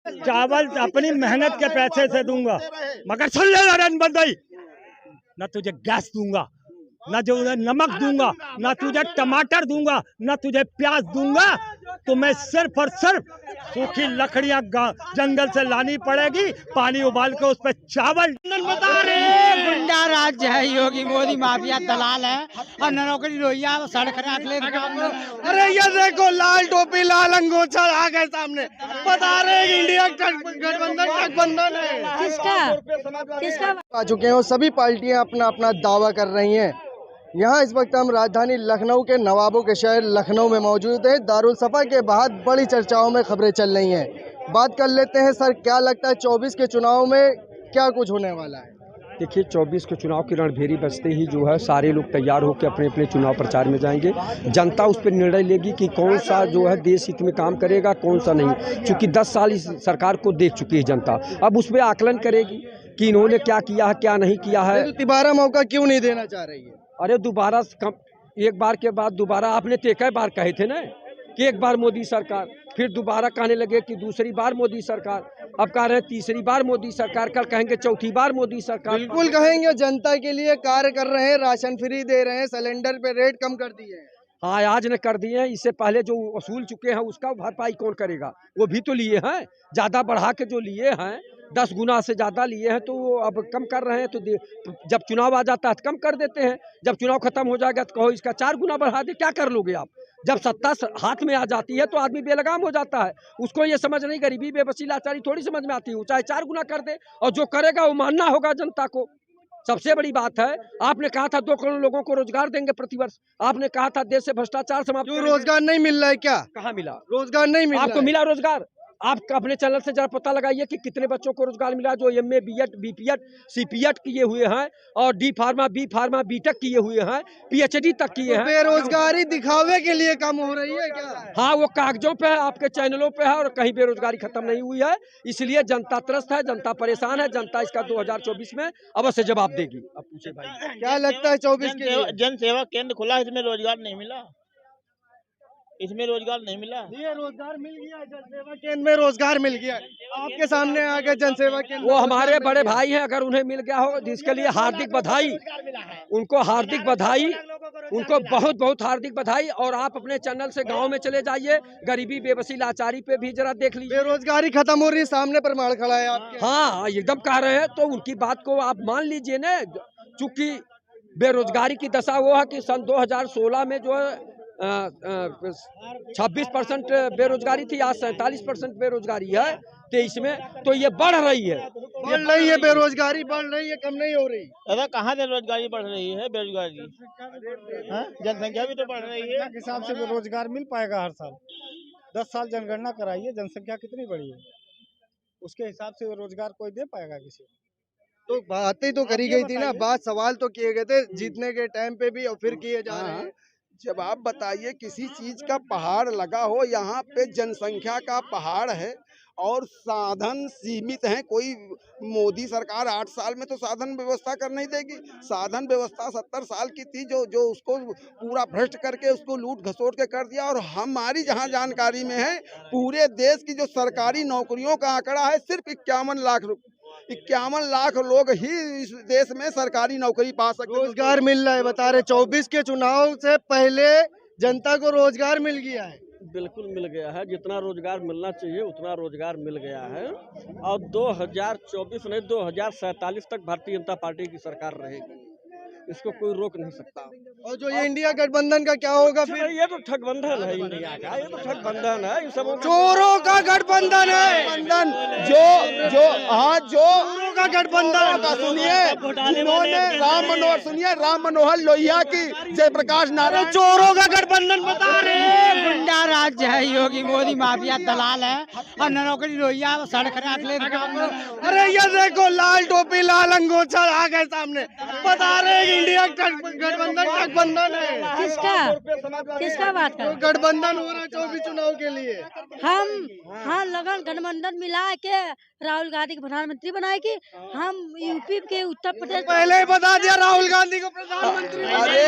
चावल अपनी मेहनत के पैसे से दूंगा, मगर सुन ले नरेंद्र भाई, न तुझे गैस दूंगा, न तुझे नमक दूंगा, न तुझे टमाटर दूंगा, न तुझे प्याज दूंगा। तुम्हें सिर्फ और सिर्फ सूखी लकड़ियां जंगल से लानी पड़ेगी, पानी उबाल के उस पर चावल। बता रहे गुंडा राज है, योगी मोदी माफिया दलाल है और नौकरी रोहिया सड़क ले। अरे ये देखो लाल टोपी लाल अंगोछा आ गए सामने, बता रहे इंडिया गठबंधन है। किसका आ चुके हैं और सभी पार्टियां अपना अपना दावा कर रही हैं। यहाँ इस वक्त हम राजधानी लखनऊ के नवाबों के शहर लखनऊ में मौजूद है। दारुल सफा के बाद बड़ी चर्चाओं में खबरें चल रही हैं। बात कर लेते हैं सर, क्या लगता है 24 के चुनाव में क्या कुछ होने वाला है? देखिए 24 के चुनाव की रणभेरी बजते ही जो है सारे लोग तैयार होकर अपने अपने चुनाव प्रचार में जाएंगे। जनता उस पर निर्णय लेगी कि कौन सा जो है देश हित में काम करेगा, कौन सा नहीं। चूँकि 10 साल इस सरकार को देख चुकी है जनता, अब उस पर आकलन करेगी कि इन्होंने क्या किया है क्या नहीं किया है। तो दोबारा मौका क्यों नहीं देना चाह रही है? अरे दोबारा एक बार के बाद दोबारा आपने तो एक बार कहे थे ना कि एक बार मोदी सरकार, फिर दोबारा कहने लगे कि दूसरी बार मोदी सरकार, अब कह रहे हैं तीसरी बार मोदी सरकार, कल कहेंगे चौथी बार मोदी सरकार। बिल्कुल कहेंगे, जनता के लिए कार्य कर रहे हैं, राशन फ्री दे रहे हैं, सिलेंडर पे रेट कम कर दिए हैं। हाँ आज ने कर दिए हैं, इससे पहले जो वसूल चुके हैं उसका भरपाई कौन करेगा? वो भी तो लिए हैं, ज़्यादा बढ़ा के जो लिए हैं 10 गुना से ज़्यादा लिए हैं, तो अब कम कर रहे हैं। तो जब चुनाव आ जाता है तो कम कर देते हैं, जब चुनाव खत्म हो जाएगा तो कहो इसका 4 गुना बढ़ा दे। क्या कर लोगे आप? जब सत्ता हाथ में आ जाती है तो आदमी बेलगाम हो जाता है। उसको ये समझ नहीं, गरीबी बेबसी लाचारी थोड़ी समझ में आती है। चाहे 4 गुना कर दे, और जो करेगा वो मानना होगा जनता को। सबसे बड़ी बात है, आपने कहा था 2 करोड़ लोगों को रोजगार देंगे प्रतिवर्ष, आपने कहा था देश से भ्रष्टाचार समाप्त। रोजगार नहीं मिल रहा है क्या? कहाँ मिला रोजगार? नहीं मिला आपको? मिला रोजगार? आप अपने चैनल से जरा पता लगाइए कि कितने बच्चों को रोजगार मिला जो MA BEd BPEd CPEd किए हुए हैं और D pharma B pharma BTech किए हुए हैं, PhD तक किए हैं। बेरोजगारी दिखावे के लिए कम हो रही है क्या? हाँ वो कागजों पे है, आपके चैनलों पे है, और कहीं बेरोजगारी खत्म नहीं हुई है। इसलिए जनता त्रस्त है, जनता परेशान है, जनता इसका 2024 में अवश्य जवाब देगी। अब पूछे भाई क्या लगता है 24 के? जन सेवा केंद्र खुला, इसमें रोजगार नहीं मिला, इसमें रोजगार नहीं मिला। ये रोजगार मिल गया, जनसेवा केंद्र में रोजगार मिल गया। आपके सामने आ गए जनसेवा केंद्र, वो हमारे बड़े भाई हैं, अगर उन्हें मिल गया हो जिसके लिए हार्दिक बधाई, उनको हार्दिक बधाई, उनको बहुत बहुत हार्दिक बधाई। और आप अपने चैनल से गांव में चले जाइए, गरीबी बेबसी लाचारी पे भी जरा देख लीजिए। बेरोजगारी खत्म हो रही है, सामने प्रमाण खड़ा है आपके। हाँ एकदम कह रहे हैं, तो उनकी बात को आप मान लीजिए ना। चूंकि बेरोजगारी की दशा वो है कि सन 2016 में जो है 26% बेरोजगारी थी, आज 47% बेरोजगारी है 23 में, तो ये बढ़ रही है। बेरोजगारी बढ़ रही है, कम नहीं हो रही। अरे कहाँ से रोजगारी बढ़ रही है? बेरोजगारी, जनसंख्या भी तो बढ़ रही है। किस हिसाब से रोजगार मिल पाएगा? हर साल 10 साल जनगणना कराइए, जनसंख्या कितनी बढ़ी है, उसके हिसाब से रोजगार कोई दे पाएगा किसी? तो बातें तो करी गई थी ना, बात सवाल तो किए गए थे जीतने के टाइम पे भी और फिर किए जा रहे हैं। जब आप बताइए किसी चीज का पहाड़ लगा हो, यहाँ पे जनसंख्या का पहाड़ है और साधन सीमित हैं। कोई मोदी सरकार 8 साल में तो साधन व्यवस्था कर नहीं देगी। साधन व्यवस्था 70 साल की थी, जो उसको पूरा भ्रष्ट करके उसको लूट घसोट के कर दिया। और हमारी जहाँ जानकारी में है, पूरे देश की जो सरकारी नौकरियों का आंकड़ा है सिर्फ 51 लाख लोग ही इस देश में सरकारी नौकरी पा सकते। रोजगार मिल रहा है, बता रहे 24 के चुनाव से पहले जनता को रोजगार मिल गया है। बिल्कुल मिल गया है, जितना रोजगार मिलना चाहिए उतना रोजगार मिल गया है। और 2024 नहीं 2047 तक भारतीय जनता पार्टी की सरकार रहेगी, इसको कोई रोक नहीं सकता। और जो ये इंडिया गठबंधन का क्या होगा फिर? ये तो ठगबंधन है इंडिया का, ये तो ठगबंधन है, सब चोरों का गठबंधन है। चोरों का गठबंधन। सुनिए राम मनोहर लोहिया की, जयप्रकाश नारायण, चोरों का गठबंधन बता रहे गुंडा राज है, योगी मोदी माफिया दलाल है और नौकरी रोहिया सड़क ले। अरे ये देखो लाल टोपी लाल अंगोछा आ गए सामने, बता रहे इंडिया गठबंधन है। किसका बात कर? गठबंधन हो रहा है 24 चुनाव के लिए। हम हाँ लगन गठबंधन मिला के राहुल गांधी को प्रधानमंत्री बनाएगी हम यूपी के उत्तर प्रदेश पहले ही बता दिया राहुल गांधी को प्रधानमंत्री। अरे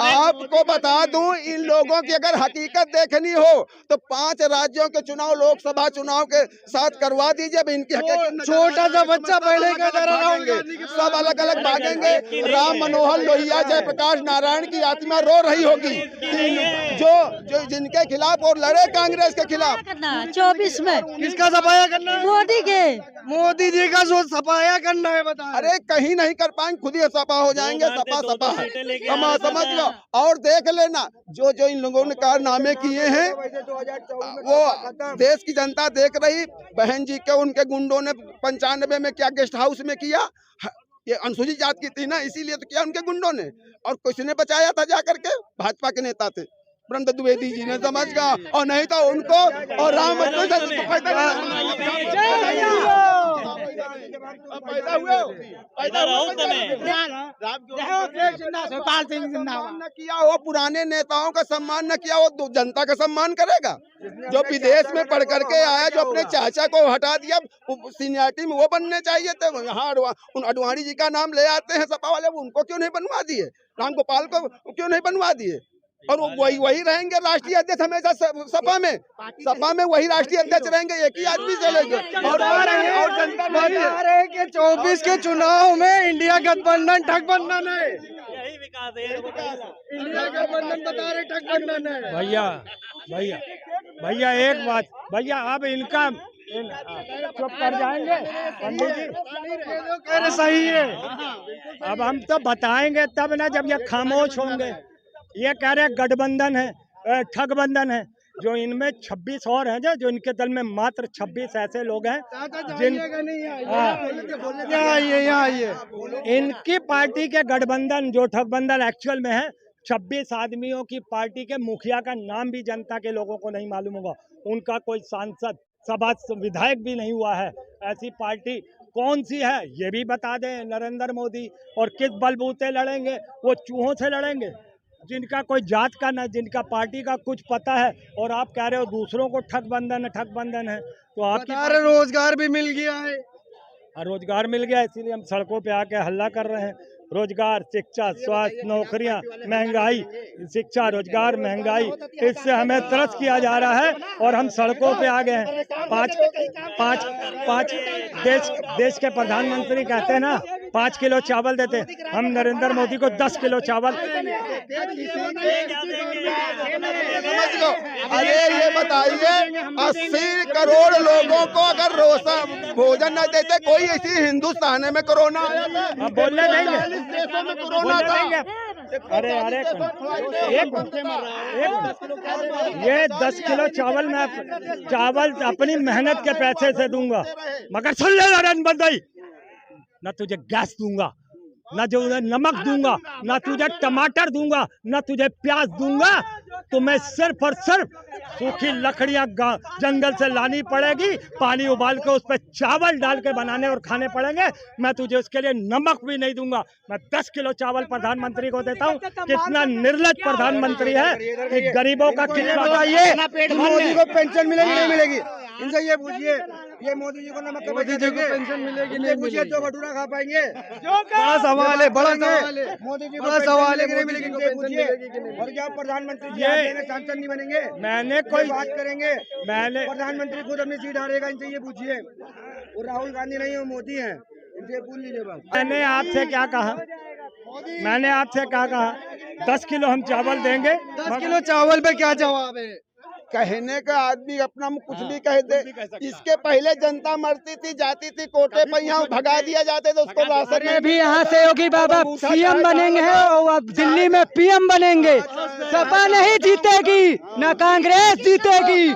आपको बता दूं, इन लोगों की अगर हकीकत देखनी हो तो 5 राज्यों के चुनाव लोकसभा चुनाव के साथ करवा दीजिए। अब इनकी हकीकत छोटा सा बच्चा पहले कहता रहा राहुल गांधी के सब अलग अलग भागेंगे। राम मनोहर लोहिया, जयप्रकाश नारायण की आत्मा रो रही होगी जो जिनके खिलाफ और लड़े कांग्रेस के खिलाफ। 24 में किसका सफाया करना है? मोदी के। मोदी जी का जो सफाया करना है बता। अरे कहीं नहीं कर पाएंगे, खुद ही सपा हो जाएंगे। सपा समझ लो। और देख लेना जो इन लोगों ने कारनामे किए हैं वो देश की जनता देख रही। बहन जी के उनके गुंडों ने 95 में क्या गेस्ट हाउस में किया, ये अनुसूचित जात की थी ना, इसीलिए तो किया उनके गुंडों ने। और किसने बचाया था जाकर के? भाजपा के नेता थे, ब्रह्मदत्त द्विवेदी जी ने, समझ गया। और नहीं तो उनको और राम न किया हो, पुराने नेताओं का सम्मान न किया हो, जनता का सम्मान करेगा? जो विदेश में पढ़ करके आया, जो अपने चाचा को हटा दिया सीनियरिटी में, वो बनने चाहिए थे। यहाँ अडवाणी जी का नाम ले आते हैं सपा वाले, उनको क्यों नहीं बनवा दिए? राम गोपाल को क्यों नहीं बनवा दिए? और वही रहेंगे राष्ट्रीय अध्यक्ष हमेशा। सपा में वही राष्ट्रीय अध्यक्ष रहेंगे, एक ही आदमी चलेंगे। और जनता बता रहे कि 24 के चुनाव में इंडिया गठबंधन ठगबंधन है। यही विकास है। इंडिया गठबंधन बता रहे ठगबंधन है। भैया एक बात, भैया अब इनका चुप कर जाएंगे पंडित जी। कह रहे सही है। अब हम तो बताएंगे तब ना, जब ये खामोश होंगे। ये कह रहे गठबंधन है, ठगबंधन है। जो इनमें 26 और हैं, जो इनके दल में मात्र 26 ऐसे लोग हैं जिन इनकी पार्टी के गठबंधन, जो ठगबंधन एक्चुअल में है, 26 आदमियों की पार्टी के मुखिया का नाम भी जनता के लोगों को नहीं मालूम होगा। उनका कोई सांसद, सभा विधायक भी नहीं हुआ है। ऐसी पार्टी कौन सी है ये भी बता दें नरेंद्र मोदी। और किस बलबूते लड़ेंगे? वो चूहों से लड़ेंगे, जिनका कोई जात का न, जिनका पार्टी का कुछ पता है। और आप कह रहे हो दूसरों को ठगबंधन है। तो आपकी रोजगार भी मिल गया है। रोजगार मिल गया, इसीलिए हम सड़कों पे आके हल्ला कर रहे हैं। रोजगार, शिक्षा, स्वास्थ्य, नौकरियां, महंगाई, शिक्षा, रोजगार, महंगाई, इससे हमें त्रस्त किया जा रहा है और हम सड़कों पे आ गए हैं। पाँच देश के प्रधानमंत्री कहते हैं ना 5 किलो चावल देते, हम नरेंद्र मोदी को 10 किलो चावल। अरे ये बताइए, 80 करोड़ लोगों को अगर भोजन न देते, कोई इसी हिंदुस्तान में कोरोना अब बोलने देंगे, देशों में कोरोना था। अरे ये 10 किलो चावल मैं अपनी मेहनत के पैसे से दूंगा, मगर सुन ले नरेंद्र मोदी, न तुझे गैस दूंगा, न जो नमक दूंगा, न तुझे टमाटर दूंगा, न तुझे प्याज दूंगा। तुम्हें सिर्फ और सिर्फ सूखी लकड़ियां जंगल से लानी पड़ेगी, पानी उबाल के उस पर चावल डाल के बनाने और खाने पड़ेंगे। मैं तुझे उसके लिए नमक भी नहीं दूंगा। मैं 10 किलो चावल प्रधानमंत्री को देता हूँ। कितना निर्लज प्रधानमंत्री है कि गरीबों का कितना। मोदी को पेंशन मिलेगी नहीं मिलेगी? इनसे ये पूछिए, ये मोदी जी को नमक मोदी जी को पेंशन मिलेगी नहीं मिलेगी? तो भटूरा खा पाएंगे? बड़ा सवाल है, बड़ा सवाल है। मोदी जी बड़ा सवाल है, नहीं मिलेगी? और क्या प्रधानमंत्री सांसद नहीं बनेंगे? मैंने कोई बात करेंगे, प्रधानमंत्री खुद अपनी सीट हारेगा, इनसे ये पूछिए। वो राहुल गांधी नहीं, वो मोदी है, इनसे पूछ लीजिए बस। मैंने आपसे क्या कहा? 10 किलो हम चावल देंगे। 10 किलो चावल पे क्या जवाब है? कहने का आदमी अपना कुछ भी कह दे। इसके पहले जनता मरती थी, जाती थी कोटे पर, यहाँ भगा दिया जाते थे उसको राशन में भी। यहाँ से योगी बाबा सीएम बनेंगे और अब दिल्ली में पीएम बनेंगे। सपा नहीं जीतेगी, न कांग्रेस जीतेगी।